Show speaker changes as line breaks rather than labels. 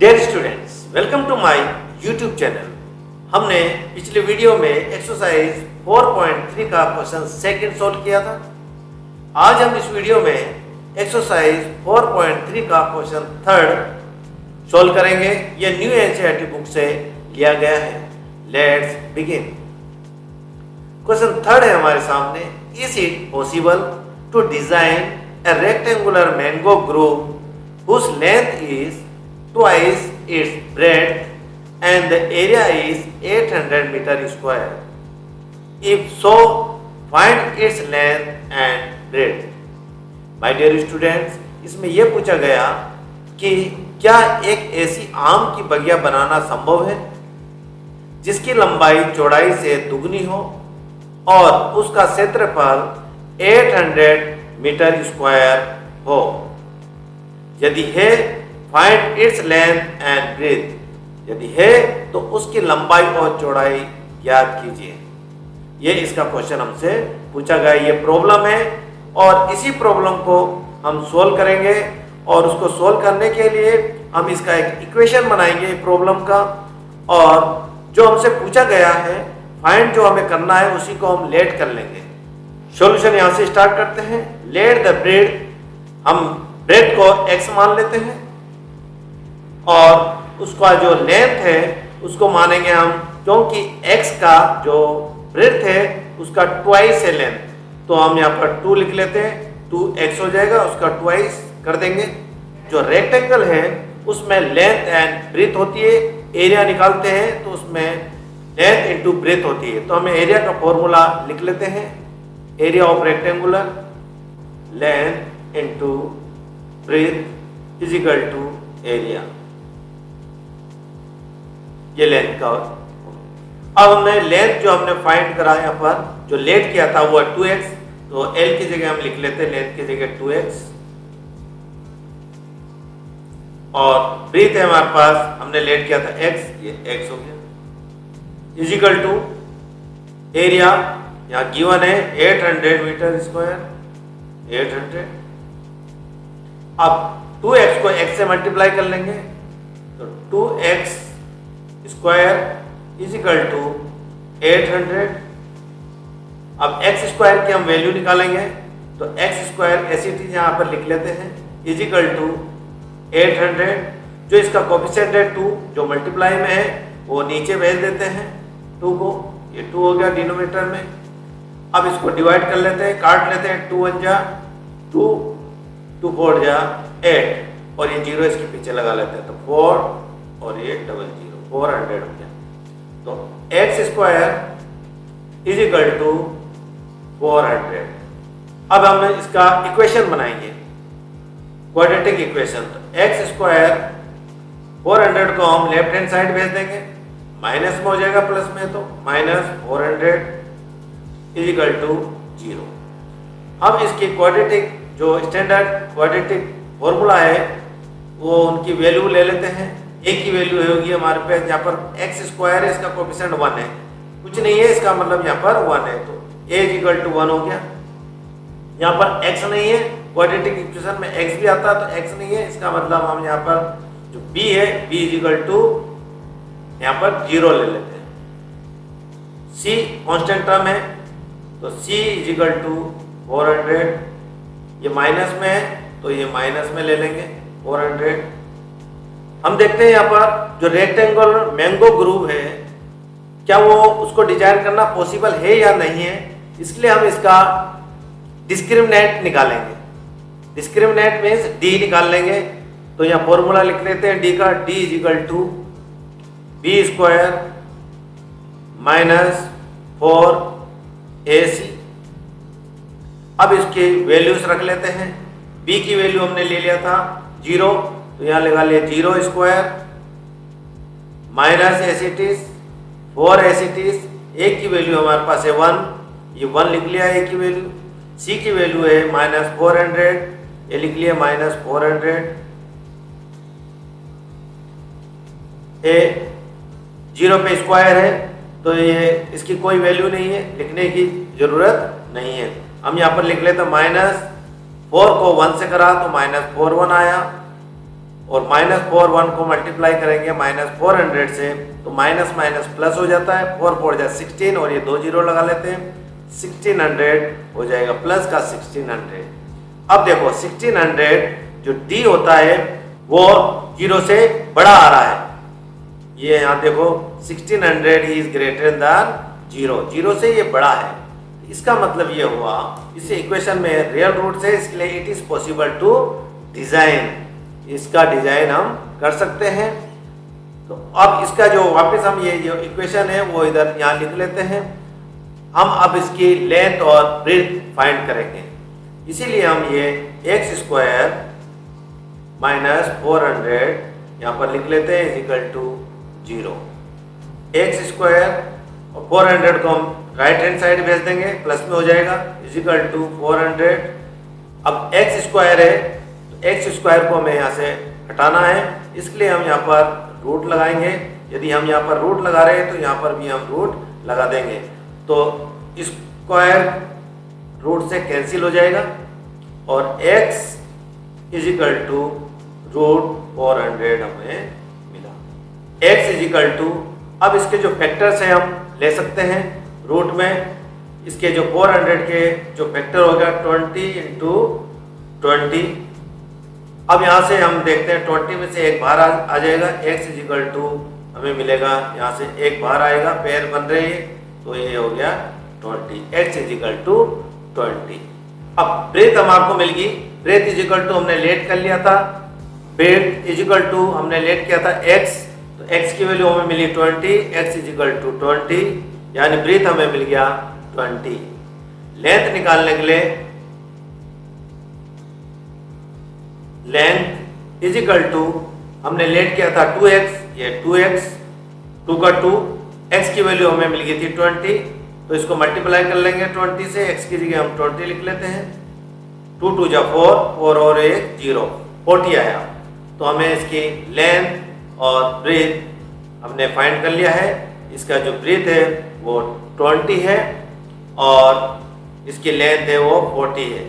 Dear students, welcome to my YouTube channel. हमने पिछले video में एक्सरसाइज 4.3 का क्वेश्चन सेकंड सॉल्व किया था। आज हम इस वीडियो में एक्सरसाइज 4.3 का क्वेश्चन थर्ड सॉल्व करेंगे। यह न्यू एनसीईआरटी बुक से लिया गया है। Let's begin. क्वेश्चन थर्ड है हमारे सामने। Is it possible to design a rectangular mango groove whose length is twice its breadth and the area is 800 meter square? If so, find its length and breadth. My dear students, इसमें यह पूछा गया कि क्या एक ऐसी आम की बगिया बनाना संभव है जिसकी लंबाई चौड़ाई से दुगनी हो और उसका क्षेत्रफल 800 मीटर स्क्वायर हो। यदि है, find its length and breadth. यदि है तो उसकी लंबाई और चौड़ाई ज्ञात कीजिए। ये इसका क्वेश्चन हमसे पूछा गया। ये प्रॉब्लम है और इसी प्रॉब्लम को हम सोल्व करेंगे और उसको सोल्व करने के लिए हम इसका एक इक्वेशन बनाएंगे प्रॉब्लम का, और जो हमसे पूछा गया है फाइंड जो हमें करना है उसी को हम लेट कर लेंगे। सॉल्यूशन यहां से स्टार्ट करते हैं। लेट द ब्रेड, हम ब्रेड को x मान लेते हैं और उसका जो लेंथ है उसको मानेंगे हम, क्योंकि x का जो ब्रेड है उसका ट्वाइस है लेंथ, तो हम यहाँ पर 2 लिख लेते हैं। 2x हो जाएगा, उसका ट्वाइस कर देंगे। जो रेक्टेंगल है उसमें लेंथ एंड ब्रेथ होती है। एरिया निकालते हैं तो उसमें लेंथ इंटू ब्रेथ होती है, तो हमें एरिया का फॉर्मूला लिख लेते हैं। Area of rectangular, length into breadth is equal to area. ये लेंथ का। अब हमने लेंथ जो हमने फाइंड करा यहाँ पर जो लेट किया था वो 2x, तो l की जगह हम लिख लेते हैं लेंथ की जगह 2x, और ब्रेथ है हमारे पास, हमने लेट किया था x, ये x हो गया, इज इक्वल टू एरिया यहाँ गिवन है 800 मीटर स्क्वायर, 800। अब 2x को x से मल्टीप्लाई कर लेंगे तो 2x square is equal to 800। अब x स्क्वायर की हम वैल्यू निकालेंगे तो x स्क्वायर ऐसी चीज यहाँ पर लिख लेते हैं, इज इक्वल टू 800। जो इसका कोफिशिएंट है 2, जो मल्टीप्लाई में है वो नीचे भेज देते हैं 2 को, ये 2 हो गया डिनोमिनेटर में। अब इसको डिवाइड कर लेते हैं, काट लेते हैं। 2 1 जा 2, 2 4 जा 8, और ये 0 इसके पीछे लगा लेते हैं तो 4 और ये 0 400 हो गया। तो x square is equal to 400। अब हम इसका इक्वेशन बनाएंगे, क्वाड्रेटिक इक्वेशन। तो x स्क्वायर 400 को हम लेफ्ट हैंड साइड भेज देंगे, माइनस में हो जाएगा प्लस में, तो माइनस 400 इज इक्वल टू 0। हम इसकी क्वाड्रेटिक जो स्टैंडर्ड क्वाड्रेटिक फॉर्मूला है वो उनकी वैल्यू ले लेते हैं। a की वैल्यू होगी हमारे पास यहाँ पर x स्क्वायर है, इसका कोफिशिएंट 1 है, कुछ नहीं है इसका मतलब यहाँ पर 1 है, तो a इज इक्वल टू 1 हो गया। यहाँ पर x नहीं है, क्वाड्रेटिक इक्वेशन में x भी आता है तो x नहीं है, इसका मतलब हम यहाँ पर जो b है b इज इक्वल टू यहाँ पर 0 ले लेते हैं। c कांस्टेंट टर्म है तो c इज इक्वल टू 400, ये माइनस में है तो ये माइनस में ले लेंगे 400। हम देखते हैं यहाँ पर जो रेक्टेंगुलर मैंगो ग्रूव है, क्या वो उसको डिजाइन करना पॉसिबल है या नहीं है, इसलिए हम इसका डिस्क्रिमिनेंट निकालेंगे। डिस्क्रिमिनेंट मीन्स d निकाल लेंगे, तो यहाँ फॉर्मूला लिख लेते हैं d का। d is equal to b square minus 4ac। अब इसकी वैल्यूज रख लेते हैं। b की वैल्यू हमने ले लिया था 0, तो यहाँ लगा लिया 0 स्क्वायर माइनस एसिटिस 4 एसिटिस। a की वैल्यू हमारे पास है 1, ये 1 लिख लिया a की वैल्यू। c की वैल्यू है माइनस 400, ये लिख लिया माइनस 400। a 0 पे स्क्वायर है तो ये इसकी कोई वैल्यू नहीं है, लिखने की जरूरत नहीं है। हम यहाँ पर लिख लेते हैं माइनस 4 को 1 से करा तो माइनस 4 1 आया, और -4 1 को मल्टीप्लाई करेंगे -400 से, तो माइनस माइनस प्लस हो जाता है, 4 4 जा 16 और ये 2 जीरो लगा लेते हैं, 1600 हो जाएगा प्लस का 1600। अब देखो 1600 जो D होता है वो 0 से बड़ा आ रहा है, ये यहाँ देखो 1600 इज ग्रेटर देन 0, 0 से ये बड़ा है। इसका मतलब ये हुआ इस इक्वेशन में रियल रूट्स है, इसके लिए it is possible to design, इसका डिजाइन हम कर सकते हैं। तो अब इसका जो वापस हम ये जो इक्वेशन है वो इधर यहाँ लिख लेते हैं। हम अब इसकी लेंथ और ब्रेथ फाइंड करेंगे, इसीलिए हम ये x² माइनस 400 यहाँ पर लिख लेते हैं इक्वल टू 0। x² और 400 को हम राइट हैंड साइड भेज देंगे, प्लस में हो जाएगा इक्वल टू 400। अब x² है तो x² को हमें यहाँ से हटाना है, इसलिए हम यहाँ पर रूट लगाएंगे। यदि हम यहाँ पर रूट लगा रहे हैं तो यहाँ पर भी हम रूट लगा देंगे, तो स्क्वायर रूट से कैंसिल हो जाएगा और x इज इक्वल टू √400 हमें मिला। x इज इक्वल टू, अब इसके जो फैक्टर्स हैं हम ले सकते हैं रूट में, इसके जो 400 के जो फैक्टर होगा 20 इंटू 20। अब यहाँ से हम देखते हैं 20 में से एक बाहर आ जाएगा, x इज इक्वल टू हमें मिलेगा, यहाँ से एक बाहर आएगा, पेयर बन रही है तो ये हो गया 20, x इज इक्वल टू 20। अब ब्रेथ हम आपको मिल गई, ब्रेथ इज इक्वल टू हमने लेट कर लिया था, ब्रेथ इज इक्वल टू हमने लेट किया था x, तो x की वैल्यू हमें मिली 20, x इज इक्वल टू 20, यानी ब्रेथ हमें मिल गया 20। लेंथ निकालने के लिए लेंथ इज इक्वल टू हमने लेट किया था 2x, ये 2x, 2 का 2, x की वैल्यू हमें मिल गई थी 20, तो इसको मल्टीप्लाई कर लेंगे 20 से, x की जगह हम 20 लिख लेते हैं, 2 2 जा 4, 4 और 1 0, 40 आया। तो हमें इसकी लेंथ और ब्रेथ हमने फाइंड कर लिया है। इसका जो ब्रेथ है वो 20 है और इसकी लेंथ है वो 40 है।